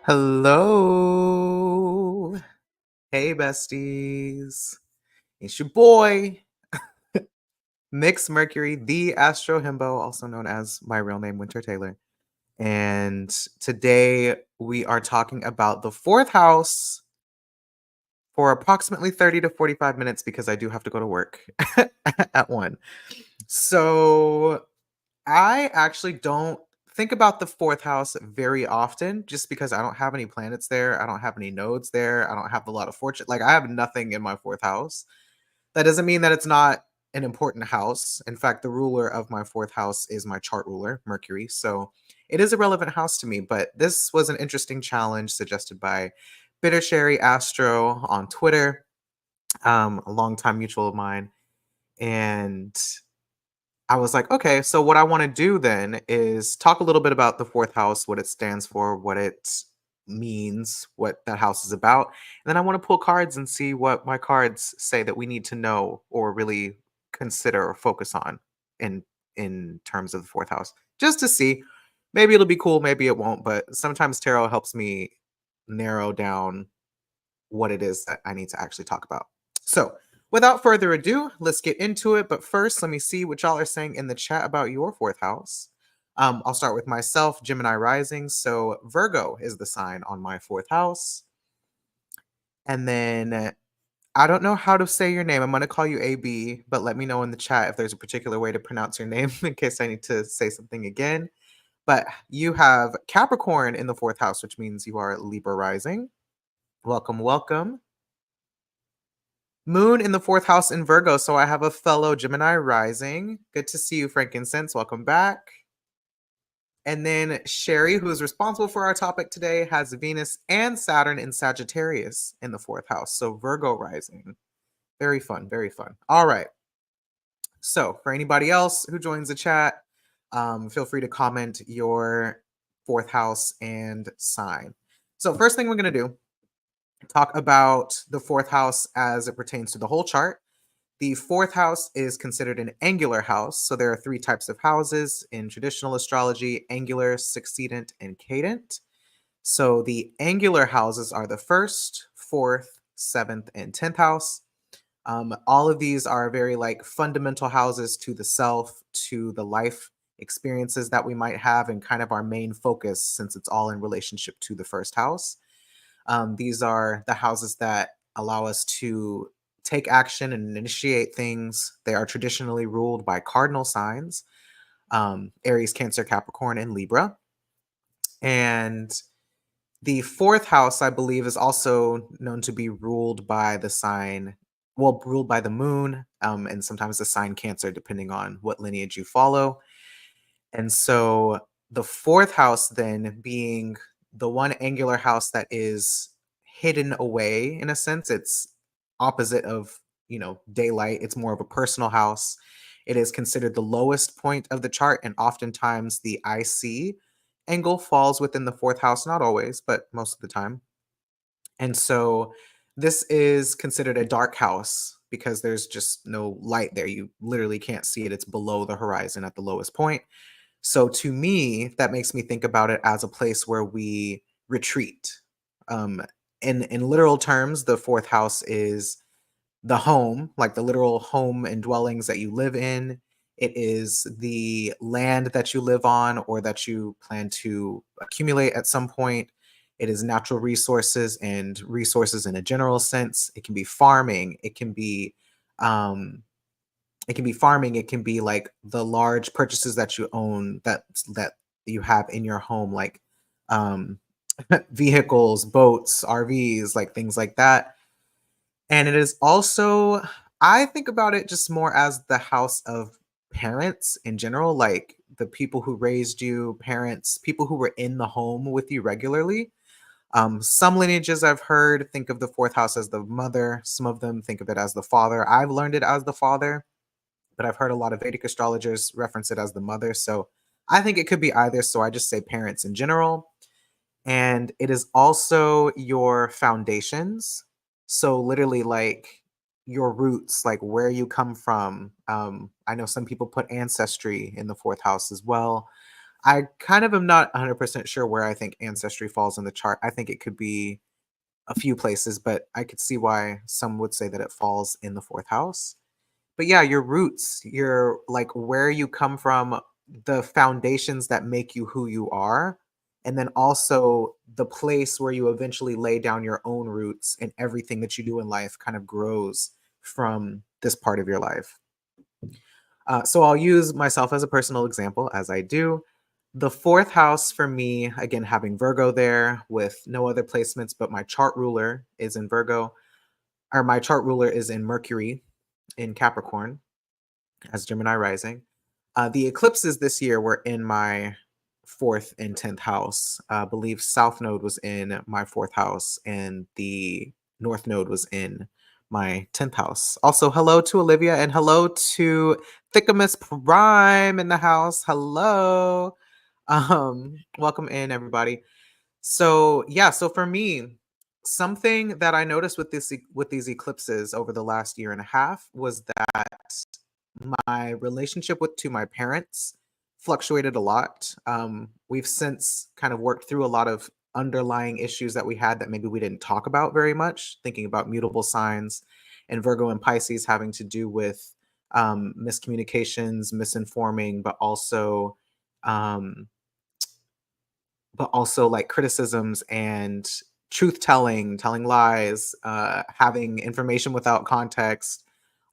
Hello. Hey, besties. It's your boy, Mix Mercury, the Astro Himbo, also known as my real name, Winter Taylor. And today we are talking about the fourth house for approximately 30 to 45 minutes because I do have to go to work at 1. So I actually don't think about the fourth house very often just because I don't have any planets there. I don't have any nodes there. I don't have a lot of fortune. Like, I have nothing in my fourth house. That doesn't mean that it's not an important house. In fact, the ruler of my fourth house is my chart ruler, Mercury. So it is a relevant house to me. But this was an interesting challenge suggested by Bitter Sherry Astro on Twitter, a longtime mutual of mine. And I was like, okay, so what I want to do then is talk a little bit about the fourth house, what it stands for, what it means, what that house is about. And then I want to pull cards and see what my cards say that we need to know or really consider or focus on in terms of the fourth house. Just to see. Maybe it'll be cool, maybe it won't, but sometimes tarot helps me narrow down what it is that I need to actually talk about. So, without further ado, let's get into it. But first, let me see what y'all are saying in the chat about your fourth house. I'll start with myself, Gemini rising. So, Virgo is the sign on my fourth house. And then I don't know how to say your name. I'm going to call you AB, but let me know in the chat if there's a particular way to pronounce your name in case I need to say something again. But you have Capricorn in the fourth house, which means you are Libra rising. Welcome, welcome. Moon in the fourth house in Virgo. So I have a fellow Gemini rising. Good to see you, Frankincense. Welcome back. And then Sherry, who is responsible for our topic today, has Venus and Saturn in Sagittarius in the fourth house. So Virgo rising. Very fun, very fun. All right. So for anybody else who joins the chat, feel free to comment your fourth house and sign. So first thing we're going to do, talk about the fourth house as it pertains to the whole chart. The fourth house is considered an angular house. So there are 3 types of houses in traditional astrology: angular, succedent, and cadent. So the angular houses are the first, fourth, seventh, and 10th house. All of these are very like fundamental houses to the self, to the life experiences that we might have, and kind of our main focus since it's all in relationship to the first house. These are the houses that allow us to take action and initiate things. They are traditionally ruled by cardinal signs: Aries, Cancer, Capricorn, and Libra. And the fourth house, I believe, is also known to be ruled by the sign, well, ruled by the moon, and sometimes the sign Cancer, depending on what lineage you follow. And so the fourth house, then, being the one angular house that is hidden away, in a sense, it's opposite of, daylight. It's more of a personal house. It is considered the lowest point of the chart, and oftentimes the IC angle falls within the fourth house. Not always, but most of the time. And so this is considered a dark house because there's just no light there. You literally can't see it. It's below the horizon at the lowest point. So to me, that makes me think about it as a place where we retreat. Um, in literal terms, the fourth house is the home, like the literal home and dwellings that you live in. It is the land that you live on or that you plan to accumulate at some point. It is natural resources and resources in a general sense. It can be farming. Um, it can be farming. It can be like the large purchases that you own that you have in your home, like um, vehicles, boats, RVs, like things like that. And it is also, I think about it just more as the house of parents in general, like the people who raised you, parents, people who were in the home with you regularly. Some lineages I've heard think of the fourth house as the mother. Some of them think of it as the father. I've learned it as the father, but I've heard a lot of Vedic astrologers reference it as the mother. So I think it could be either. So I just say parents in general. And it is also your foundations. So literally like your roots, like where you come from. I know some people put ancestry in the fourth house as well. I kind of am not 100% sure where I think ancestry falls in the chart. I think it could be a few places, but I could see why some would say that it falls in the fourth house. But yeah, your roots, your like where you come from, the foundations that make you who you are, and then also the place where you eventually lay down your own roots and everything that you do in life kind of grows from this part of your life. So I'll use myself as a personal example, as I do. The fourth house for me, again, having Virgo there with no other placements, but my chart ruler is in Virgo, or my chart ruler is in Mercury in Capricorn as Gemini rising. The eclipses this year were in my fourth and 10th house. I believe South Node was in my fourth house, and the North Node was in my 10th house. Also, hello to Olivia and hello to Thickamus Prime in the house. Hello. Welcome in, everybody. So yeah, so for me, something that I noticed with these eclipses over the last year and a half was that my relationship with to my parents fluctuated a lot. We've since kind of worked through a lot of underlying issues that we had that maybe we didn't talk about very much, thinking about mutable signs and Virgo and Pisces having to do with miscommunications, misinforming, um, but also like criticisms and truth telling, telling lies, having information without context,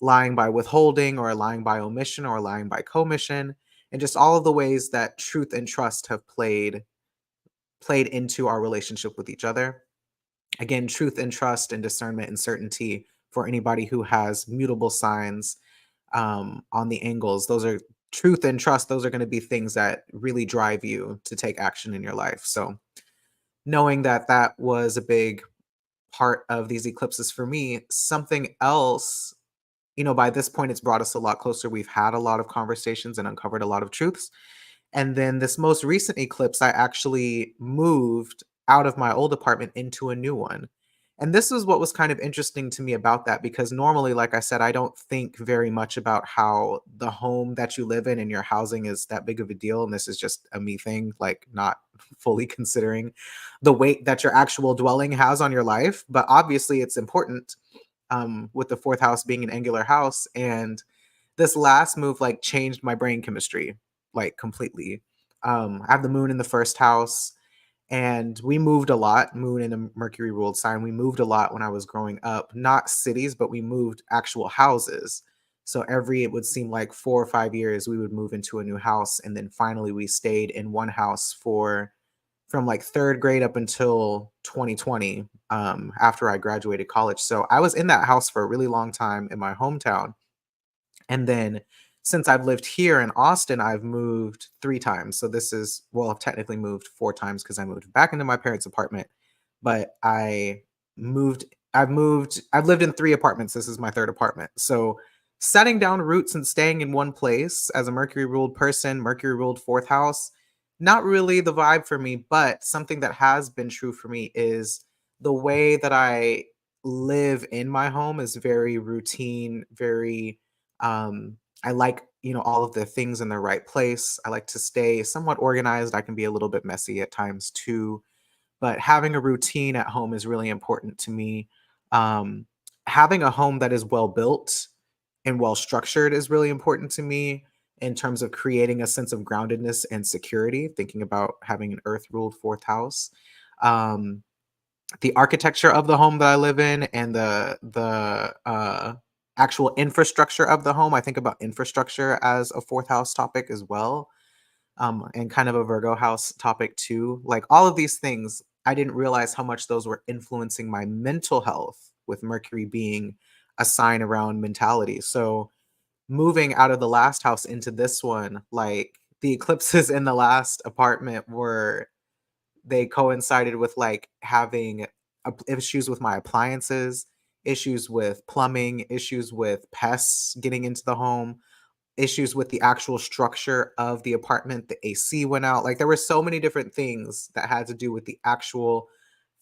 lying by withholding or lying by omission or lying by commission, and just all of the ways that truth and trust have played into our relationship with each other. Again, truth and trust and discernment and certainty for anybody who has mutable signs on the angles. Those are truth and trust. Those are going to be things that really drive you to take action in your life. So knowing that that was a big part of these eclipses for me, something else, by this point, it's brought us a lot closer. We've had a lot of conversations and uncovered a lot of truths. And then this most recent eclipse, I actually moved out of my old apartment into a new one. And this is what was kind of interesting to me about that, because normally, like I said, I don't think very much about how the home that you live in and your housing is that big of a deal. And this is just a me thing, like not fully considering the weight that your actual dwelling has on your life. But obviously, it's important with the fourth house being an angular house. And this last move like changed my brain chemistry like completely. I have the moon in the first house, and we moved a lot. Moon in a Mercury ruled sign. We moved a lot when I was growing up, not cities, but we moved actual houses. So it would seem like 4 or 5 years, we would move into a new house. And then finally we stayed in one house from like third grade up until 2020, after I graduated college. So I was in that house for a really long time in my hometown. And then since I've lived here in Austin, I've moved 3 times. So I've technically moved 4 times because I moved back into my parents' apartment, but I've lived in 3 apartments. This is my 3rd apartment. So setting down roots and staying in one place as a Mercury ruled person, Mercury ruled 4th house, not really the vibe for me, but something that has been true for me is the way that I live in my home is very routine, very I like, all of the things in the right place. I like to stay somewhat organized. I can be a little bit messy at times too, but having a routine at home is really important to me. Um, Having a home that is well built and well structured is really important to me in terms of creating a sense of groundedness and security, thinking about having an earth ruled fourth house. Um, the architecture of the home that I live in and the actual infrastructure of the home. I think about infrastructure as a fourth house topic as well, and kind of a Virgo house topic too. Like all of these things, I didn't realize how much those were influencing my mental health, with Mercury being a sign around mentality. So moving out of the last house into this one, like the eclipses in the last apartment they coincided with like having issues with my appliances, issues with plumbing, issues with pests getting into the home, issues with the actual structure of the apartment. The AC went out. Like there were so many different things that had to do with the actual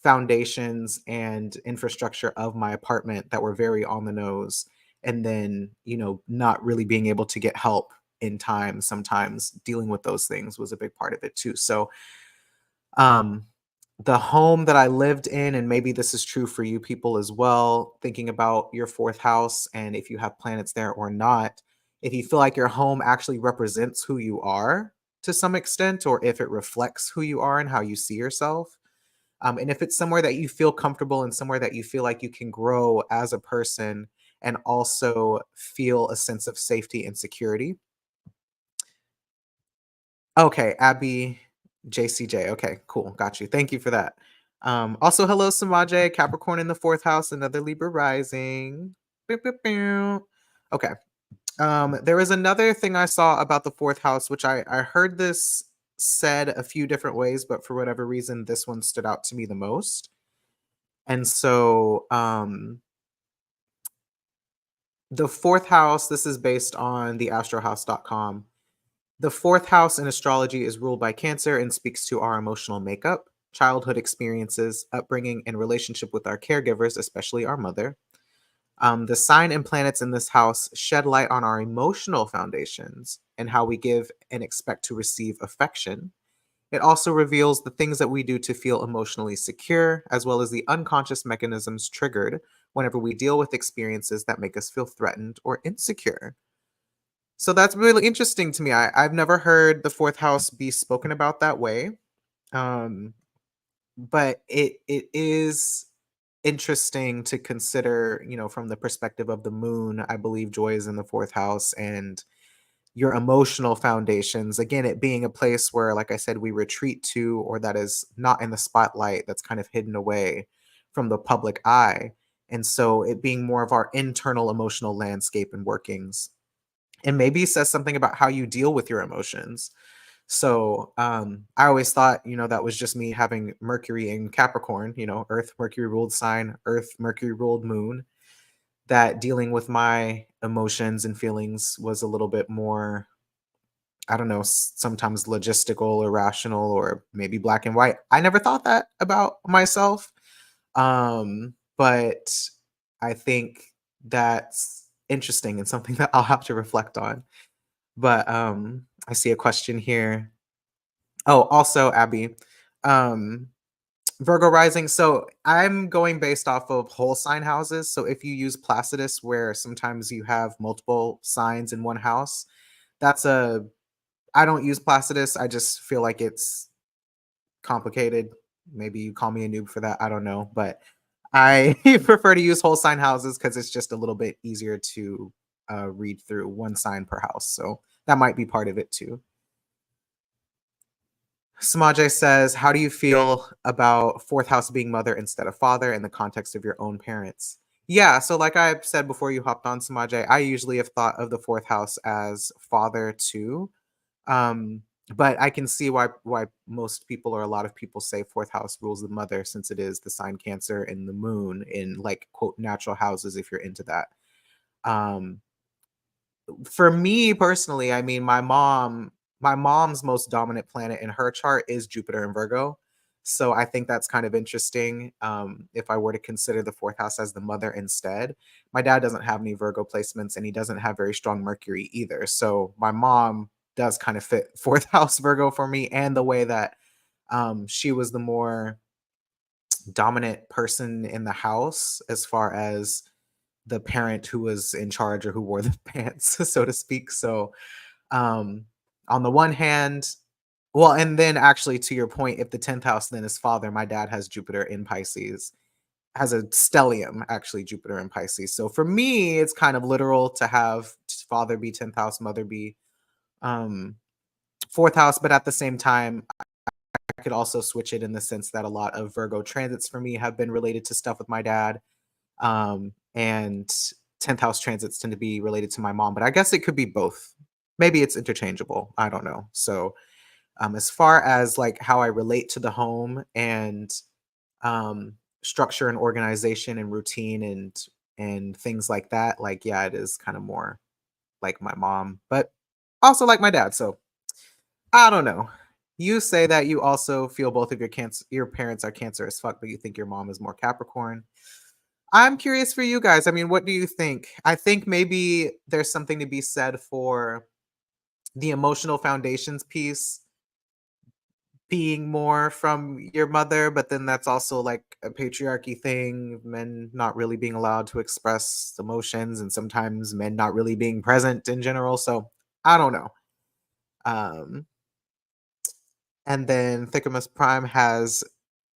foundations and infrastructure of my apartment that were very on the nose. And then, not really being able to get help in time, sometimes dealing with those things was a big part of it too. So, um, the home that I lived in, and maybe this is true for you people as well, thinking about your fourth house and if you have planets there or not, if you feel like your home actually represents who you are to some extent, or if it reflects who you are and how you see yourself. And if it's somewhere that you feel comfortable and somewhere that you feel like you can grow as a person and also feel a sense of safety and security. Okay, Abby JCJ. Okay, cool. Got you. Thank you for that. Also, hello, Samaje, Capricorn in the fourth house, another Libra rising. Pew, pew, pew. Okay. There was another thing I saw about the fourth house, which I heard this said a few different ways, but for whatever reason, this one stood out to me the most. And so, the fourth house, this is based on the astrohouse.com. The fourth house in astrology is ruled by Cancer and speaks to our emotional makeup, childhood experiences, upbringing, and relationship with our caregivers, especially our mother. The sign and planets in this house shed light on our emotional foundations and how we give and expect to receive affection. It also reveals the things that we do to feel emotionally secure, as well as the unconscious mechanisms triggered whenever we deal with experiences that make us feel threatened or insecure. So that's really interesting to me. I've never heard the fourth house be spoken about that way. Um, but it is interesting to consider, from the perspective of the moon. I believe joy is in the fourth house and your emotional foundations. Again, it being a place where, like I said, we retreat to, or that is not in the spotlight, that's kind of hidden away from the public eye. And so it being more of our internal emotional landscape and workings. And maybe says something about how you deal with your emotions. So I always thought, that was just me having Mercury in Capricorn, Earth, Mercury ruled sign, Earth, Mercury ruled moon, that dealing with my emotions and feelings was a little bit more, I don't know, sometimes logistical or rational or maybe black and white. I never thought that about myself. But I think that's interesting and something that I'll have to reflect on. But I see a question here. Oh, also, Abby, um, Virgo rising. So I'm going based off of whole sign houses. So if you use Placidus, where sometimes you have multiple signs in one house, that's a. I don't use Placidus. I just feel like it's complicated. Maybe you call me a noob for that. I don't know, but I prefer to use whole sign houses because it's just a little bit easier to read through one sign per house. So that might be part of it too. Samaje says, how do you feel about fourth house being mother instead of father in the context of your own parents? Yeah, so like I said before you hopped on, Samaje, I usually have thought of the fourth house as father too. Um, but I can see why most people, or a lot of people, say fourth house rules the mother, since it is the sign Cancer and the moon in, like, quote, natural houses, if you're into that. Um, for me personally, I mean, my mom's most dominant planet in her chart is Jupiter in Virgo. So I think that's kind of interesting. If I were to consider the fourth house as the mother instead, my dad doesn't have any Virgo placements and he doesn't have very strong Mercury either. So my mom does kind of fit fourth house Virgo for me, and the way that she was the more dominant person in the house as far as the parent who was in charge or who wore the pants, so to speak. So, um, on the one hand, well, and then actually to your point, if the 10th house then is father, my dad has Jupiter in Pisces, has a stellium, actually, Jupiter in Pisces. So for me, it's kind of literal to have father be 10th house, mother be um, fourth house. But at the same time, I could also switch it in the sense that a lot of Virgo transits for me have been related to stuff with my dad. And 10th house transits tend to be related to my mom, but I guess it could be both. Maybe it's interchangeable. I don't know. So, as far as like how I relate to the home and um, structure and organization and routine and things like that, like, yeah, it is kind of more like my mom, but also like my dad. So I don't know. You say that you also feel both of your parents are Cancer as fuck, but you think your mom is more Capricorn. I'm curious for you guys. I mean, what do you think? I think maybe there's something to be said for the emotional foundations piece being more from your mother, but then that's also like a patriarchy thing, men not really being allowed to express emotions and sometimes men not really being present in general. So I don't know. Um, and then Thickemus Prime has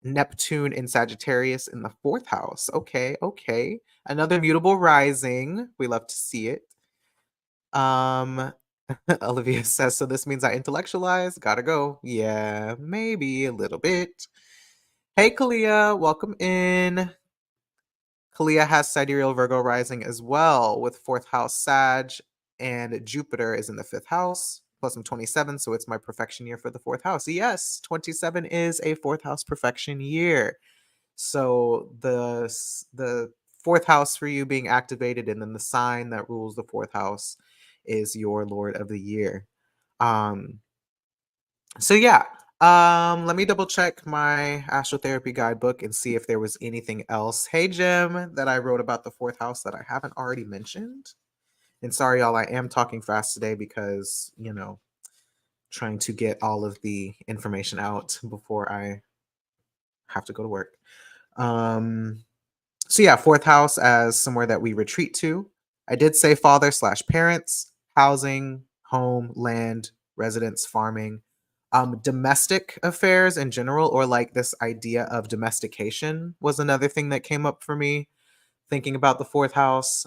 Neptune in Sagittarius in the fourth house. Okay, okay. Another mutable rising. We love to see it. Um, Olivia says, so this means I intellectualize. Gotta go. Yeah, maybe a little bit. Hey, Kalia, welcome in. Kalia has Sidereal Virgo rising as well with fourth house Sag, and Jupiter is in the fifth house. Plus, I'm 27, so it's my perfection year for the fourth house. Yes, 27 is a fourth house perfection year. So the fourth house for you being activated, and then the sign that rules the fourth house is your Lord of the Year. Um, so yeah, let me double check my astrotherapy guidebook and see if there was anything else. Hey Jim, that I wrote about the fourth house that I haven't already mentioned. And sorry, y'all, I am talking fast today because trying to get all of the information out before I have to go to work. So yeah, fourth house as somewhere that we retreat to. I did say father slash parents, housing, home, land, residence, farming, domestic affairs in general, or like this idea of domestication was another thing that came up for me thinking about the fourth house.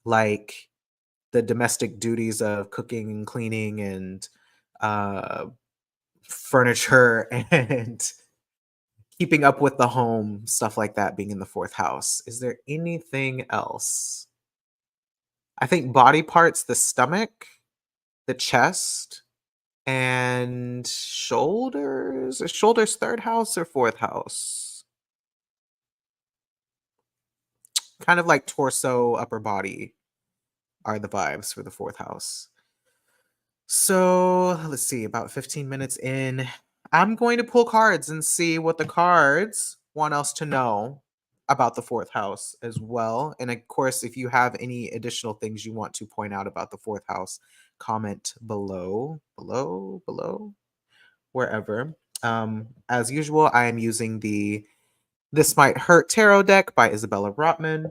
Like the domestic duties of cooking and cleaning and uh, furniture and keeping up with the home, stuff like that being in the fourth house. Is there anything else? I think body parts, the stomach, the chest, and shoulders. Is shoulders third house or fourth house? Kind of like torso, upper body are the vibes for the fourth house. So let's see, about 15 minutes in, I'm going to pull cards and see what the cards want us to know about the fourth house as well. And of course, if you have any additional things you want to point out about the fourth house, comment below, wherever. As usual, I am using the This Might Hurt Tarot deck by Isabella Rotman,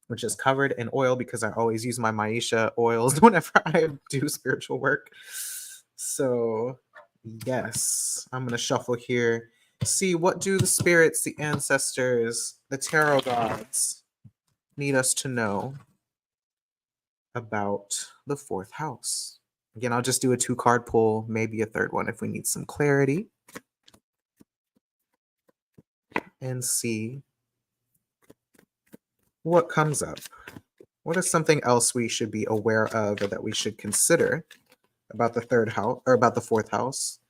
which is covered in oil because I always use my Maisha oils whenever I do spiritual work. So, yes, I'm going to shuffle here. See, what do the spirits, the ancestors, the tarot gods need us to know about the fourth house? Again, I'll just do a 2-card pull, maybe a third one if we need some clarity, and see what comes up. What is something else we should be aware of or that we should consider about the third house or about the fourth house?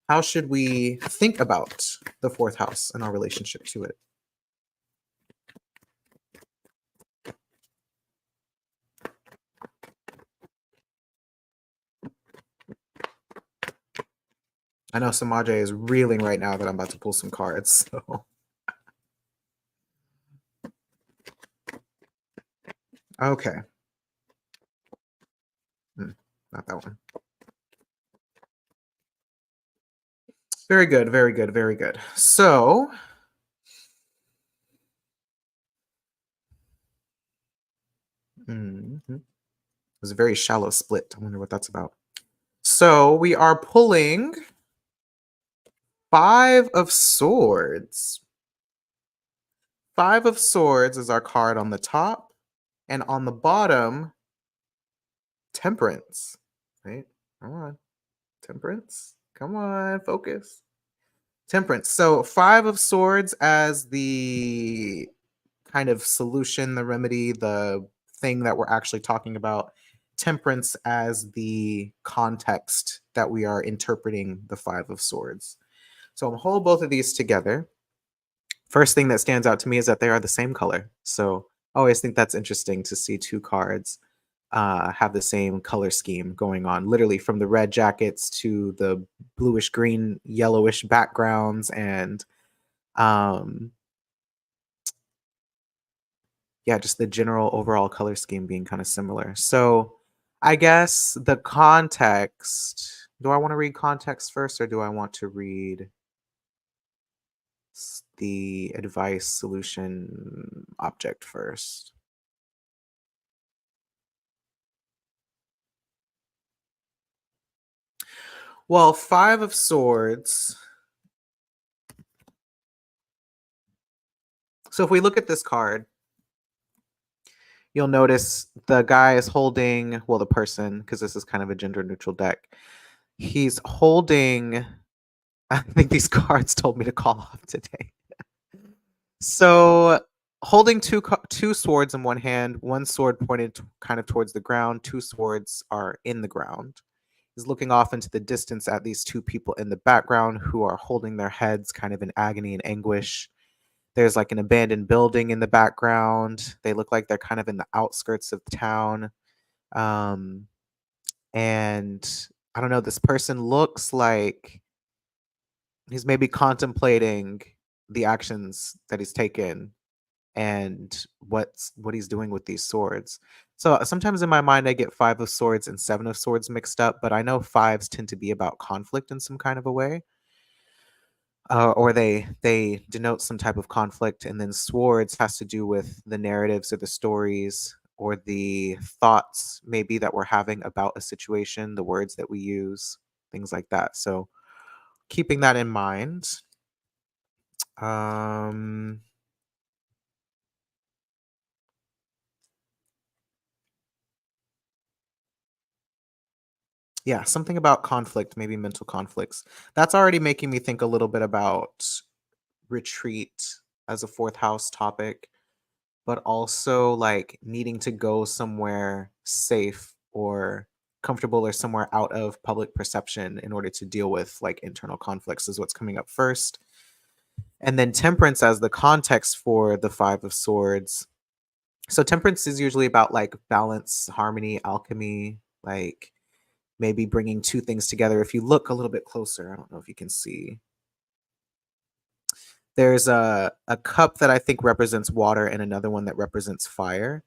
How should we think about the fourth house and our relationship to it? I know Samaje is reeling right now that I'm about to pull some cards. So. Okay. Not that one. Very good, very good, very good. So, it was a very shallow split. I wonder what that's about. So we are pulling 5 of Swords. 5 of Swords is our card on the top, and on the bottom, Temperance. Right? Come on. Temperance. Come on, focus. Temperance. So 5 of Swords as the kind of solution, the remedy, the thing that we're actually talking about. Temperance as the context that we are interpreting the 5 of Swords. So I'm hold both of these together. First thing that stands out to me is that they are the same color. So I always think that's interesting to see 2 cards have the same color scheme going on, literally from the red jackets to the bluish green yellowish backgrounds, and yeah, just the general overall color scheme being kind of similar. So I guess the context. Do I want to read context first or do I want to read the advice solution object first? Well, 5 of swords. So if we look at this card, you'll notice the guy is holding, well, the person, because this is kind of a gender neutral deck. He's holding, I think these cards told me to call off today. So holding two swords in one hand, one sword pointed kind of towards the ground, two swords are in the ground. He's looking off into the distance at these two people in the background who are holding their heads kind of in agony and anguish. There's like an abandoned building in the background. They look like they're kind of in the outskirts of town. Um, and I don't know, this person looks like he's maybe contemplating the actions that he's taken and what he's doing with these swords. So sometimes in my mind I get 5 of swords and 7 of swords mixed up, but I know fives tend to be about conflict in some kind of a way. Or they denote some type of conflict, and then swords has to do with the narratives or the stories or the thoughts maybe that we're having about a situation, the words that we use, things like that. So keeping that in mind, um yeah, something about conflict, maybe mental conflicts. That's already making me think a little bit about retreat as a fourth house topic, but also like needing to go somewhere safe or comfortable or somewhere out of public perception in order to deal with like internal conflicts is what's coming up first. And then temperance as the context for the 5 of swords. So temperance is usually about like balance, harmony, alchemy, like maybe bringing two things together. If you look a little bit closer, I don't know if you can see. There's a cup that I think represents water and another one that represents fire.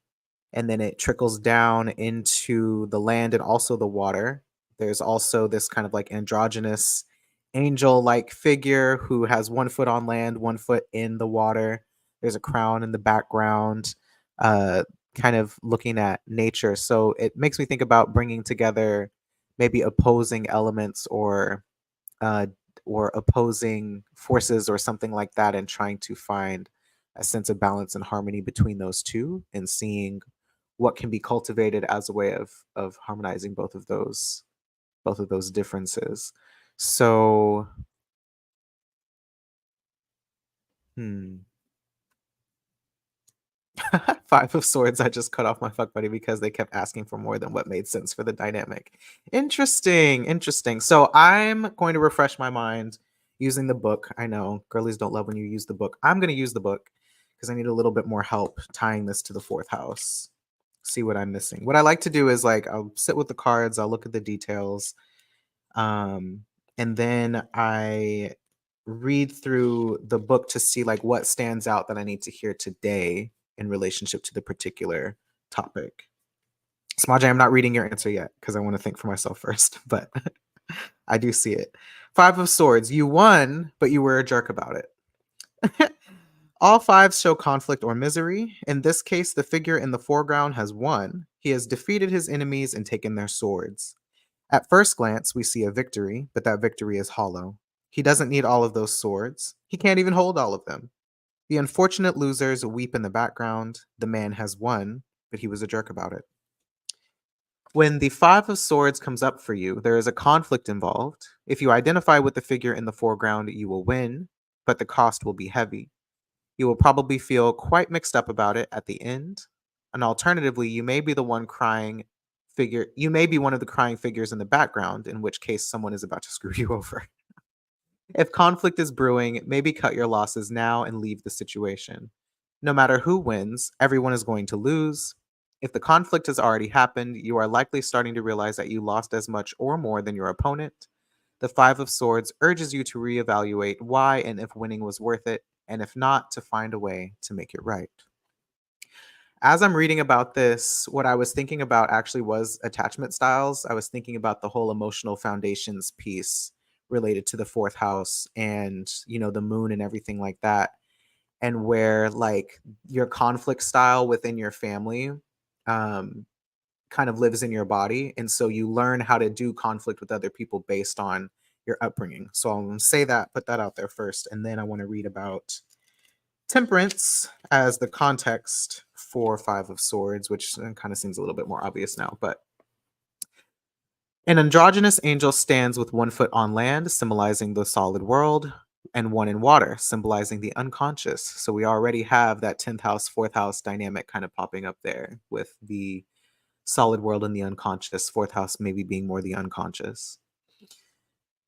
And then it trickles down into the land and also the water. There's also this kind of like androgynous angel like figure who has one foot on land, one foot in the water. There's a crown in the background, uh, kind of looking at nature. So it makes me think about bringing together maybe opposing elements uh, or opposing forces or something like that, and trying to find a sense of balance and harmony between those two, and seeing what can be cultivated as a way of harmonizing both of those differences. So, hmm. 5 of swords, I just cut off my fuck buddy because they kept asking for more than what made sense for the dynamic. Interesting, interesting. So I'm going to refresh my mind using the book. I know girlies don't love when you use the book. I'm going to use the book because I need a little bit more help tying this to the fourth house. See what I'm missing. What I like to do is like I'll sit with the cards, I'll look at the details, um, and then I read through the book to see like what stands out that I need to hear today in relationship to the particular topic. Smaja, I'm not reading your answer yet because I want to think for myself first, but I do see it. 5 of swords. You won, but you were a jerk about it. All fives show conflict or misery. In this case, the figure in the foreground has won. He has defeated his enemies and taken their swords. At first glance, we see a victory, but that victory is hollow. He doesn't need all of those swords. He can't even hold all of them. The unfortunate losers weep in the background. The man has won, but he was a jerk about it. When the 5 of swords comes up for you, there is a conflict involved. If you identify with the figure in the foreground, you will win, but the cost will be heavy. You will probably feel quite mixed up about it at the end. And alternatively, you may be the one crying figure. You may be one of the crying figures in the background, in which case someone is about to screw you over. If conflict is brewing, maybe cut your losses now and leave the situation. No matter who wins, everyone is going to lose. If the conflict has already happened, you are likely starting to realize that you lost as much or more than your opponent. The 5 of Swords urges you to reevaluate why and if winning was worth it, and if not, to find a way to make it right. as I'm reading about this, what I was thinking about actually was attachment styles. I was thinking about the whole emotional foundations piece related to the fourth house and, the moon and everything like that. And where like your conflict style within your family um, kind of lives in your body. And so you learn how to do conflict with other people based on your upbringing. So I'm going to say that, put that out there first. And then I want to read about temperance as the context for Five of Swords, which kind of seems a little bit more obvious now. But an androgynous angel stands with 1 foot on land, symbolizing the solid world, and one in water, symbolizing the unconscious. So we already have that 10th house, fourth house dynamic kind of popping up there with the solid world and the unconscious, fourth house maybe being more the unconscious.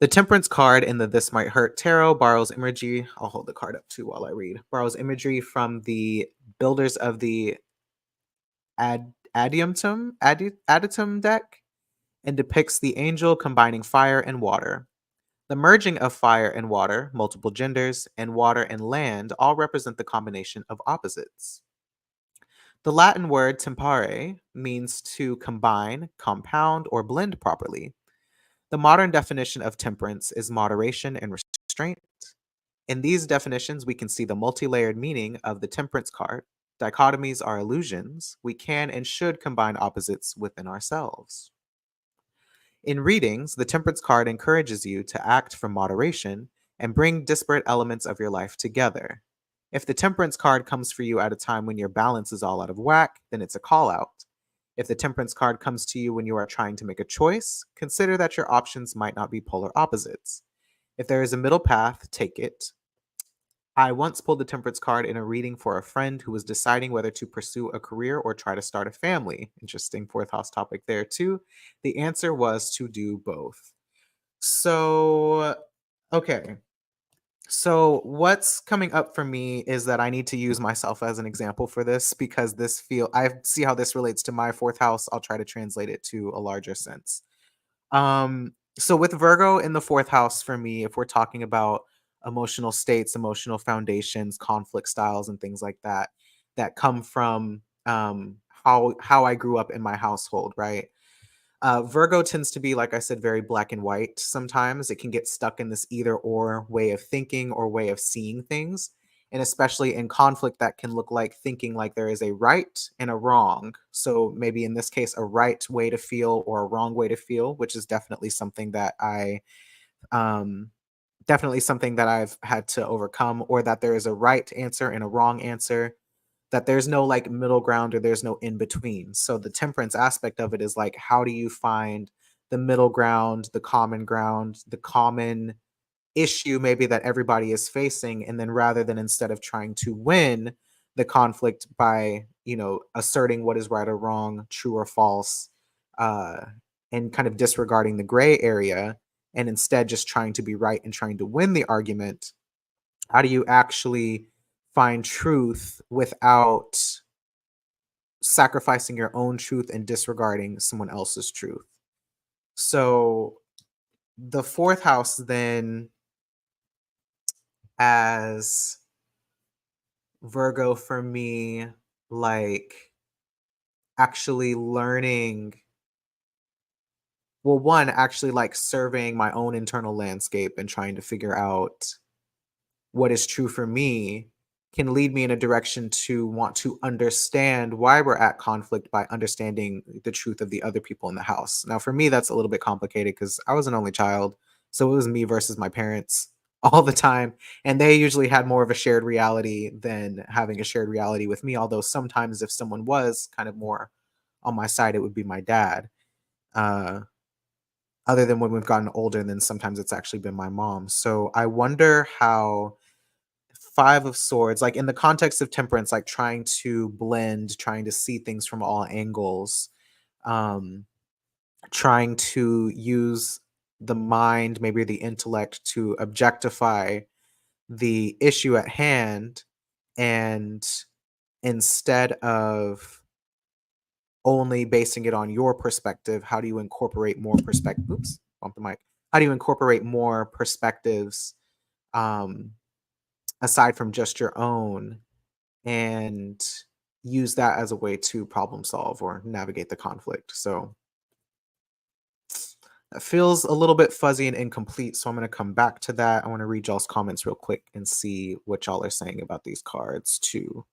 The Temperance card in the This Might Hurt Tarot borrows imagery. I'll hold the card up too while I read. Borrows imagery from the builders of the Adiutum deck and depicts the angel combining fire and water. The merging of fire and water, multiple genders, and water and land all represent the combination of opposites. The Latin word tempare means to combine, compound, or blend properly. The modern definition of temperance is moderation and restraint. In these definitions, we can see the multi-layered meaning of the temperance card. Dichotomies are illusions. We can and should combine opposites within ourselves. In readings, the temperance card encourages you to act from moderation and bring disparate elements of your life together. If the temperance card comes for you at a time when your balance is all out of whack, then it's a call out. If the temperance card comes to you when you are trying to make a choice, consider that your options might not be polar opposites. If there is a middle path, take it. I once pulled the temperance card in a reading for a friend who was deciding whether to pursue a career or try to start a family. Interesting fourth house topic there, too. The answer was to do both. So, okay. So, what's coming up for me is that I need to use myself as an example for this because I see how this relates to my fourth house. I'll try to translate it to a larger sense. So with Virgo in the fourth house for me, if we're talking about emotional states, emotional foundations, conflict styles, and things like that, that come from how I grew up in my household, right? Virgo tends to be, like I said, very black and white. Sometimes it can get stuck in this either or way of thinking or way of seeing things. And especially in conflict, that can look like thinking like there is a right and a wrong. So maybe in this case, a right way to feel or a wrong way to feel, which is definitely something that um, I've had to overcome, or that there is a right answer and a wrong answer, that there's no like middle ground or there's no in between. So the temperance aspect of it is like, how do you find the middle ground, the common issue maybe that everybody is facing? And then rather than instead of trying to win the conflict by, asserting what is right or wrong, true or false, uh, and kind of disregarding the gray area, and instead just trying to be right and trying to win the argument, how do you actually find truth without sacrificing your own truth and disregarding someone else's truth? So the fourth house then as Virgo for me, like actually learning, well, one, actually like surveying my own internal landscape and trying to figure out what is true for me, can lead me in a direction to want to understand why we're at conflict by understanding the truth of the other people in the house. Now, for me, that's a little bit complicated because I was an only child. So it was me versus my parents all the time. And they usually had more of a shared reality than having a shared reality with me. Although sometimes, if someone was kind of more on my side, it would be my dad. Uh, Other than when we've gotten older, then sometimes it's actually been my mom. So I wonder how Five of Swords, like in the context of temperance, like trying to blend, trying to see things from all angles, um, trying to use the mind, maybe the intellect, to objectify the issue at hand. And instead of only basing it on your perspective, how do you incorporate more perspective? Oops, bump the mic. How do you incorporate more perspectives um, aside from just your own? And use that as a way to problem solve or navigate the conflict. So that feels a little bit fuzzy and incomplete. So I'm going to come back to that. I want to read y'all's comments real quick and see what y'all are saying about these cards too.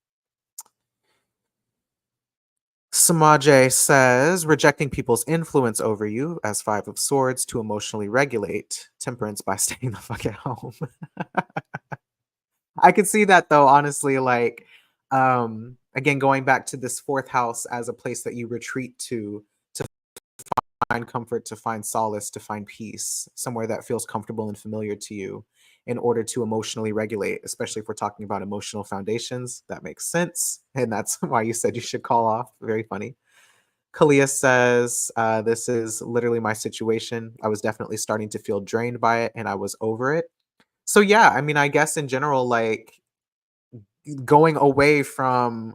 Samaje says, rejecting people's influence over you as Five of Swords to emotionally regulate. Temperance by staying the fuck at home. I could see that though, honestly, like again, going back to this fourth house as a place that you retreat to find comfort, to find solace, to find peace, somewhere that feels comfortable and familiar to you in order to emotionally regulate, especially if we're talking about emotional foundations. That makes sense. And that's why you said you should call off. Very funny. Kalia says, this is literally my situation. I was definitely starting to feel drained by it and I was over it. So, yeah, I mean, I guess in general, like going away from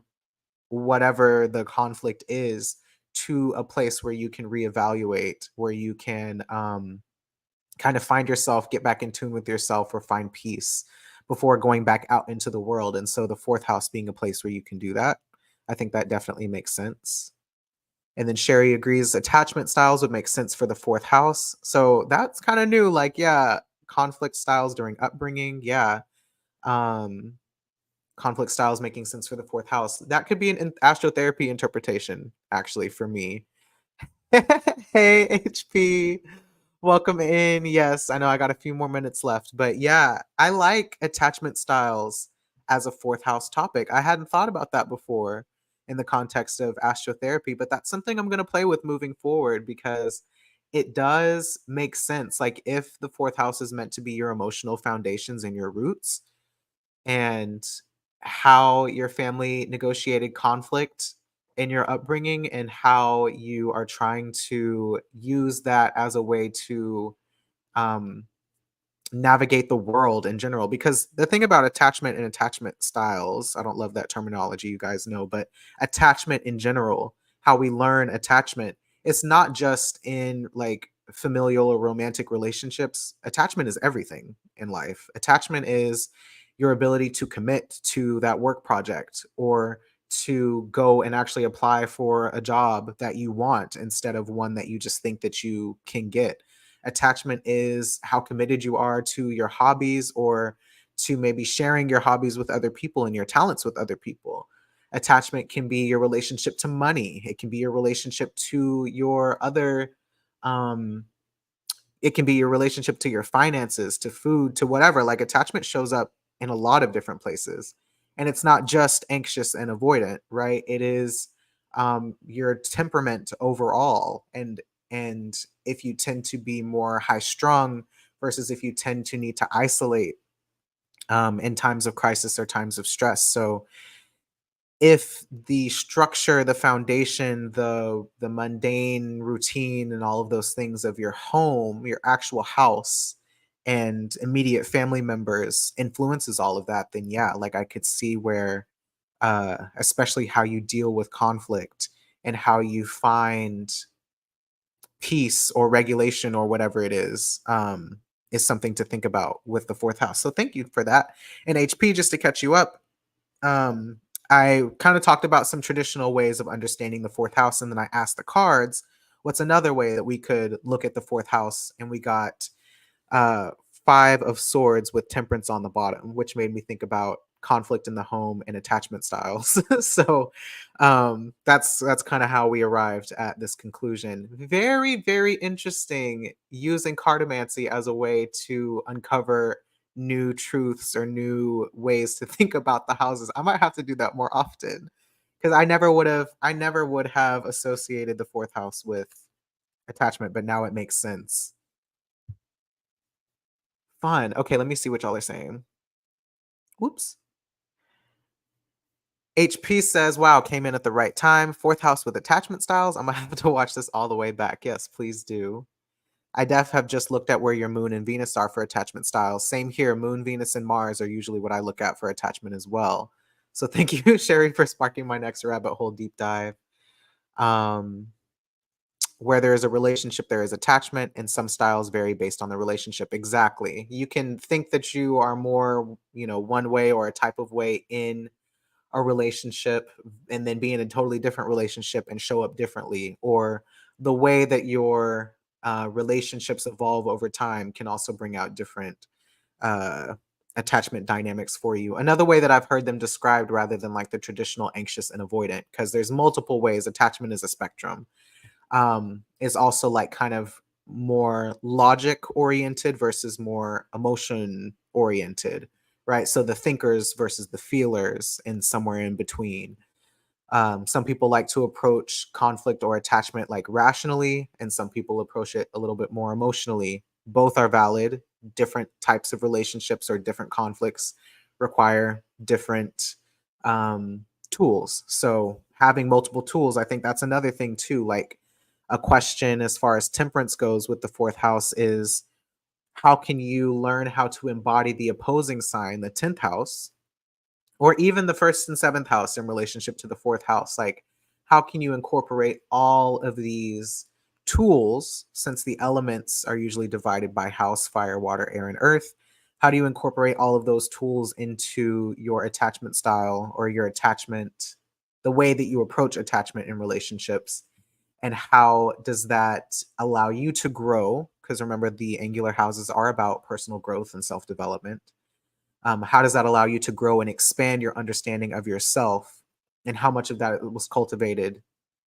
whatever the conflict is to a place where you can reevaluate, where you can kind of find yourself, get back in tune with yourself, or find peace before going back out into the world. And so the fourth house being a place where you can do that, I think that definitely makes sense. And then Sherry agrees attachment styles would make sense for the fourth house. So that's kind of new. Like, yeah, conflict styles during upbringing. Yeah. Um, conflict styles making sense for the fourth house. That could be an astrotherapy interpretation, actually, for me. Hey, HP. Welcome in. Yes, I know I got a few more minutes left, but yeah, I like attachment styles as a fourth house topic. I hadn't thought about that before in the context of astrotherapy, but that's something I'm going to play with moving forward because it does make sense. Like, if the fourth house is meant to be your emotional foundations and your roots, and how your family negotiated conflict in your upbringing and how you are trying to use that as a way to um, navigate the world in general. Because the thing about attachment and attachment styles, I don't love that terminology, you guys know, but attachment in general, how we learn attachment, it's not just in like familial or romantic relationships. Attachment is everything in life. Attachment is your ability to commit to that work project or to go and actually apply for a job that you want instead of one that you just think that you can get. Attachment is how committed you are to your hobbies or to maybe sharing your hobbies with other people and your talents with other people. Attachment can be your relationship to money. It can be your relationship to your other um it can be your relationship to your finances, to food, to whatever. Like, attachment shows up in a lot of different places. And it's not just anxious and avoidant, right? It is your temperament overall. And if you tend to be more high strung versus if you tend to need to isolate in times of crisis or times of stress. So if the structure, the foundation, the mundane routine and all of those things of your home, your actual house and immediate family members influences all of that, then yeah, like I could see where especially how you deal with conflict and how you find peace or regulation or whatever it is something to think about with the fourth house. So thank you for that. And HP, just to catch you up, um, I kind of talked about some traditional ways of understanding the fourth house, and then I asked the cards, what's another way that we could look at the fourth house? And we got uh, Five of Swords with Temperance on the bottom, which made me think about conflict in the home and attachment styles. So that's kind of how we arrived at this conclusion. Very, very interesting using cartomancy as a way to uncover new truths or new ways to think about the houses. I might have to do that more often because I never would have associated the fourth house with attachment, but now it makes sense. Fun. Okay, let me see what y'all are saying. Whoops. HP says, wow, came in at the right time. Fourth house with attachment styles. I'm gonna have to watch this all the way back. Yes, please do. I have just looked at where your moon and Venus are for attachment styles. Same here. Moon, Venus, and Mars are usually what I look at for attachment as well. So thank you, Sherry, for sparking my next rabbit hole deep dive. Um, where there is a relationship, there is attachment, and some styles vary based on the relationship. Exactly. You can think that you are more, one way or a type of way in a relationship and then be in a totally different relationship and show up differently, or the way that your relationships evolve over time can also bring out different uh, attachment dynamics for you. Another way that I've heard them described, rather than like the traditional anxious and avoidant, because there's multiple ways. Attachment is a spectrum. Is also like kind of more logic oriented versus more emotion oriented, right? So the thinkers versus the feelers, and somewhere in between. Some people like to approach conflict or attachment like rationally, and some people approach it a little bit more emotionally. Both are valid. Different types of relationships or different conflicts require different tools. So, having multiple tools, I think that's another thing too. Like, a question as far as temperance goes with the fourth house is, how can you learn how to embody the opposing sign, the 10th house, or even the first and seventh house in relationship to the fourth house? Like, how can you incorporate all of these tools, since the elements are usually divided by house, fire, water, air, and earth? How do you incorporate all of those tools into your attachment style, or your attachment, the way that you approach attachment in relationships? And how does that allow you to grow? Because remember, the angular houses are about personal growth and self development. How does that allow you to grow and expand your understanding of yourself, and how much of that was cultivated,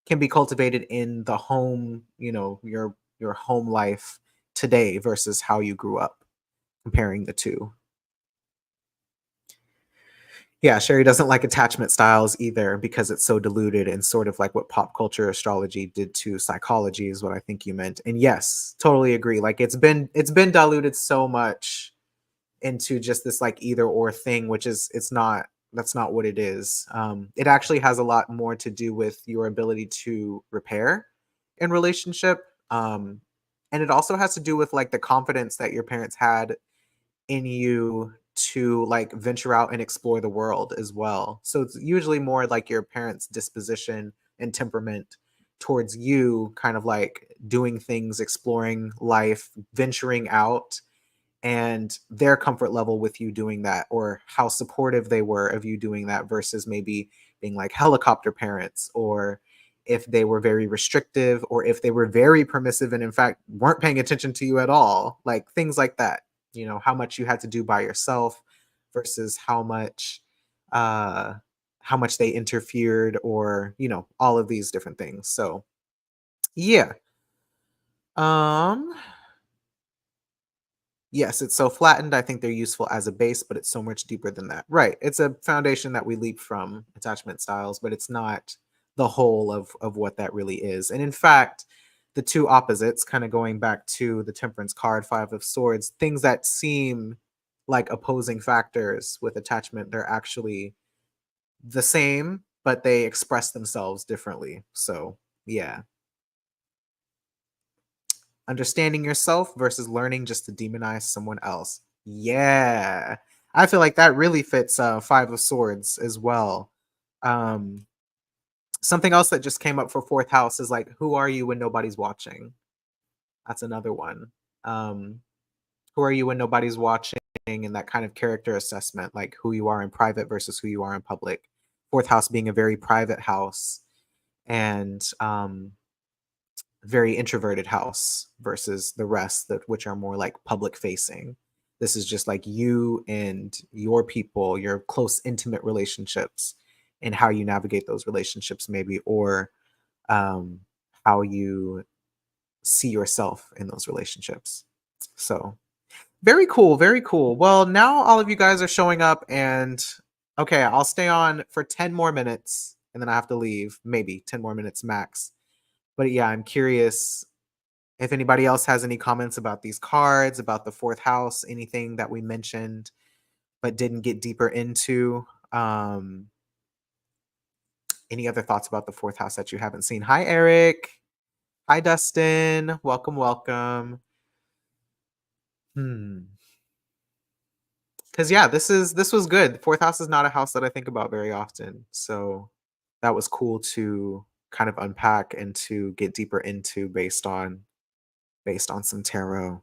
can be cultivated in the home, your home life today versus how you grew up, comparing the two. Yeah, Sherry doesn't like attachment styles either because it's so diluted, and sort of like what pop culture astrology did to psychology is what I think you meant. And yes, totally agree. Like, it's been diluted so much into just this like either or thing, which is, it's not, that's not what it is. It actually has a lot more to do with your ability to repair in relationship. And it also has to do with like the confidence that your parents had in you to like venture out and explore the world as well. So it's usually more like your parents' disposition and temperament towards you, kind of like doing things, exploring life, venturing out, and their comfort level with you doing that, or how supportive they were of you doing that, versus maybe being like helicopter parents, or if they were very restrictive, or if they were very permissive and in fact weren't paying attention to you at all, like things like that. How much you had to do by yourself versus uh how much they interfered, or all of these different things. So yeah. um Yes, it's so flattened. I think they're useful as a base, but it's so much deeper than that. Right. It's a foundation that we leap from attachment styles, but it's not the whole of what that really is. And in fact, the two opposites, kind of going back to the temperance card, five of swords, things that seem like opposing factors with attachment, they're actually the same, but they express themselves differently. So yeah. Understanding yourself versus learning just to demonize someone else. Yeah. I feel like that really fits Five of Swords as well. Um, Something else that just came up for fourth house is like, who are you when nobody's watching? That's another one. Um, who are you when nobody's watching? And that kind of character assessment, like who you are in private versus who you are in public. Fourth house being a very private house, and very introverted house versus the rest, that which are more like public facing. This is just like you and your people, your close intimate relationships, and how you navigate those relationships maybe, or um how you see yourself in those relationships. So very cool, very cool. Well, now all of you guys are showing up, and okay, I'll stay on for 10 more minutes and then I have to leave, maybe 10 more minutes max. But yeah, I'm curious if anybody else has any comments about these cards, about the fourth house, anything that we mentioned but didn't get deeper into. Any other thoughts about the fourth house that you haven't seen? Hi, Eric. Hi, Dustin. Welcome, welcome. Hmm. Because yeah, this was good. The fourth house is not a house that I think about very often, so that was cool to kind of unpack and to get deeper into based on some tarot.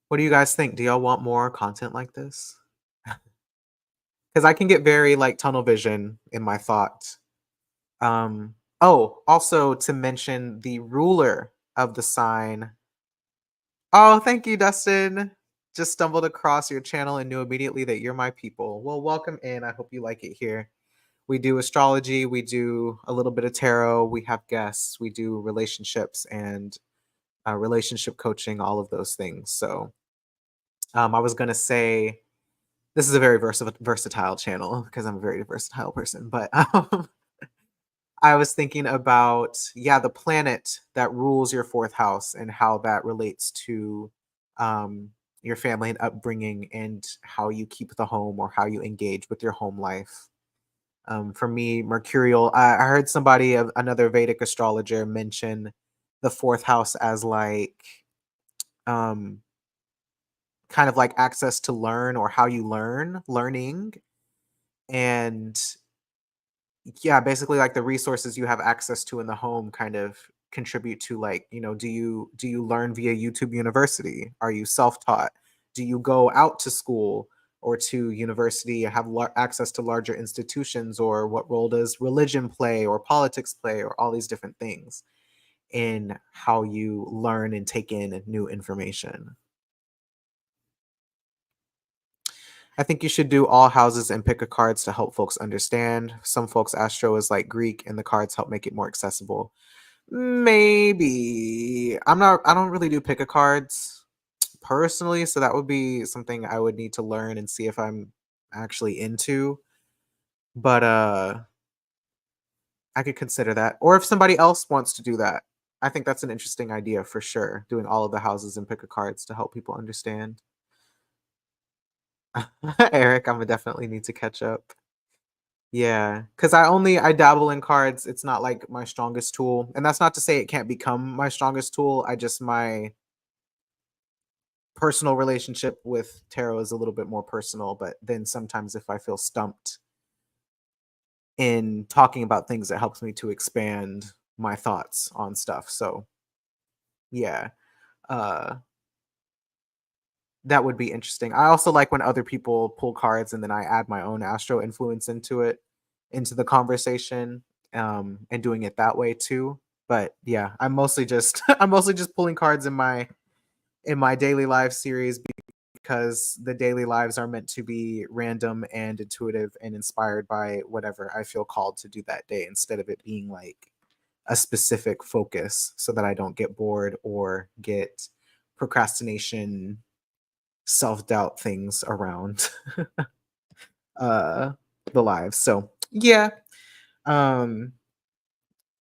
What do you guys think? Do y'all want more content like this? because I can get very like tunnel vision in my thought. Oh, also to mention the ruler of the sign. Oh, thank you, Dustin. Just stumbled across your channel and knew immediately that you're my people. Well, welcome in. I hope you like it here. We do astrology, we do a little bit of tarot, we have guests, we do relationships and relationship coaching, all of those things. So I was going to say this is a very versatile channel because I'm a very versatile person, but I was thinking about, yeah, the planet that rules your fourth house and how that relates to um, your family and upbringing and how you keep the home or how you engage with your home life. For me, Mercurial, I heard somebody, another Vedic astrologer, mention the fourth house as like um, kind of like access to learn or how you learning. And yeah, basically like the resources you have access to in the home kind of contribute to like, do you learn via YouTube University? Are you self-taught? Do you go out to school or to university and have access to larger institutions, or what role does religion play or politics play, or all these different things in how you learn and take in new information? I think you should do all houses and pick a cards to help folks understand. Some folks Astro is like Greek and the cards help make it more accessible. Maybe. I don't really do pick a cards personally, so that would be something I would need to learn and see if I'm actually into. But I could consider that. Or if somebody else wants to do that. I think that's an interesting idea for sure. Doing all of the houses and pick a cards to help people understand. Eric, I'm gonna definitely need to catch up. Yeah, because I dabble in cards. It's not like my strongest tool, and that's not to say it can't become my strongest tool. My personal relationship with tarot is a little bit more personal, but then sometimes if I feel stumped in talking about things, it helps me to expand my thoughts on stuff. So yeah, uh, that would be interesting. I also like when other people pull cards and then I add my own astro influence into it, into the conversation, and doing it that way too. But yeah, I'm mostly just I'm mostly just pulling cards in my daily life series because the daily lives are meant to be random and intuitive and inspired by whatever I feel called to do that day, instead of it being like a specific focus, so that I don't get bored or get procrastination, self-doubt things around uh the lives. So yeah. um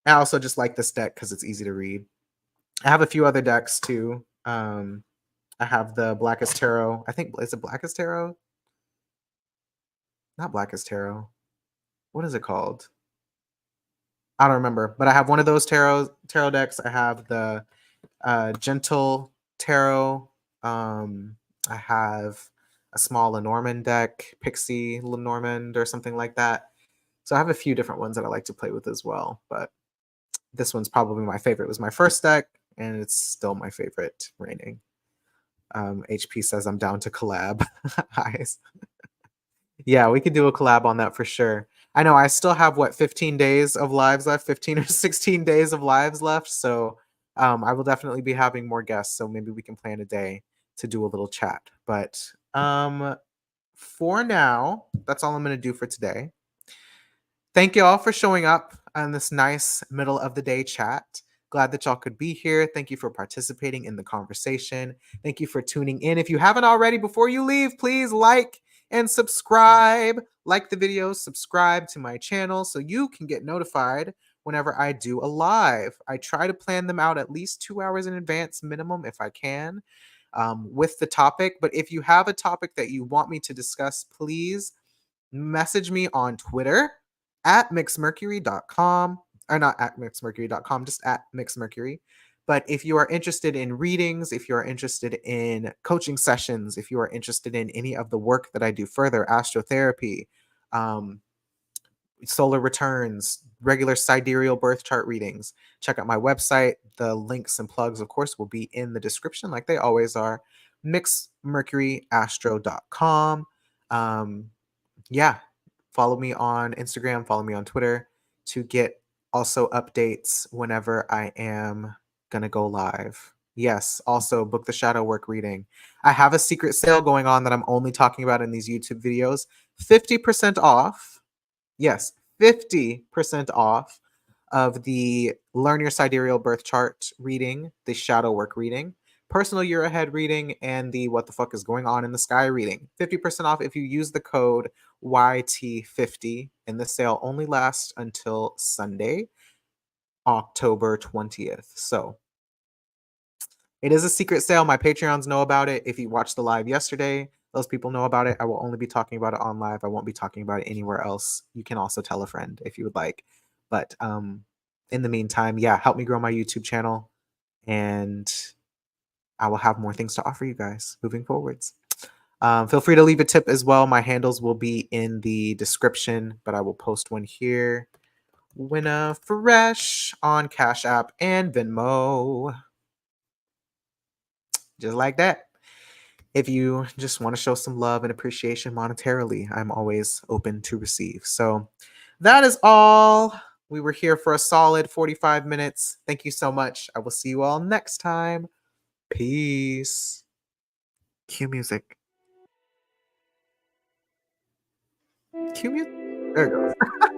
I also just like this deck because it's easy to read. I have a few other decks too. I have the Blackest Tarot. I think, is it Blackest Tarot? Not Blackest Tarot. What is it called? I don't remember, but I have one of those tarot decks. I have the Gentle Tarot. I have a small Lenormand deck, Pixie Lenormand or something like that. So I have a few different ones that I like to play with as well. But this one's probably my favorite. It was my first deck, and it's still my favorite reigning. HP says I'm down to collab. Eyes. Yeah, we could do a collab on that for sure. I know I still have what, 15 days of lives left, 15 or 16 days of lives left. So I will definitely be having more guests. So maybe we can plan a day to do a little chat. But for now, that's all I'm going to do for today. Thank you all for showing up on this nice middle of the day chat. Glad that y'all could be here. Thank you for participating in the conversation. Thank you for tuning in. If you haven't already, before you leave, please like and subscribe. Like the video, subscribe to my channel so you can get notified whenever I do a live. I try to plan them out at least 2 hours in advance minimum if I can, with the topic. But if you have a topic that you want me to discuss, please message me on Twitter at mixmercury.com, or not at mixmercury.com, just at mixmercury. But if you are interested in readings, if you are interested in coaching sessions, if you are interested in any of the work that I do further, astrotherapy, um, solar returns, regular sidereal birth chart readings, check out my website. The links and plugs, of course, will be in the description like they always are. Mixmercuryastro.com. yeah, follow me on Instagram, follow me on Twitter to get also updates whenever I am gonna go live. Yes, also book the shadow work reading. I have a secret sale going on that I'm only talking about in these YouTube videos. 50% off. Yes, 50% off of the Learn Your Sidereal Birth Chart reading, the shadow work reading, personal year ahead reading, and the what the fuck is going on in the sky reading. 50% off if you use the code YT50, and the sale only lasts until Sunday, October 20th. So it is a secret sale. My Patreons know about it. If you watched the live yesterday, those people know about it. I will only be talking about it on live. I won't be talking about it anywhere else. You can also tell a friend if you would like. But in the meantime, yeah, help me grow my YouTube channel, and I will have more things to offer you guys moving forwards. Feel free to leave a tip as well. My handles will be in the description, but I will post one here. Winna Fresh on Cash App and Venmo. Just like that. If you just want to show some love and appreciation monetarily, I'm always open to receive. So that is all. We were here for a solid 45 minutes. Thank you so much. I will see you all next time. Peace. Cue music. Cue music. There it goes.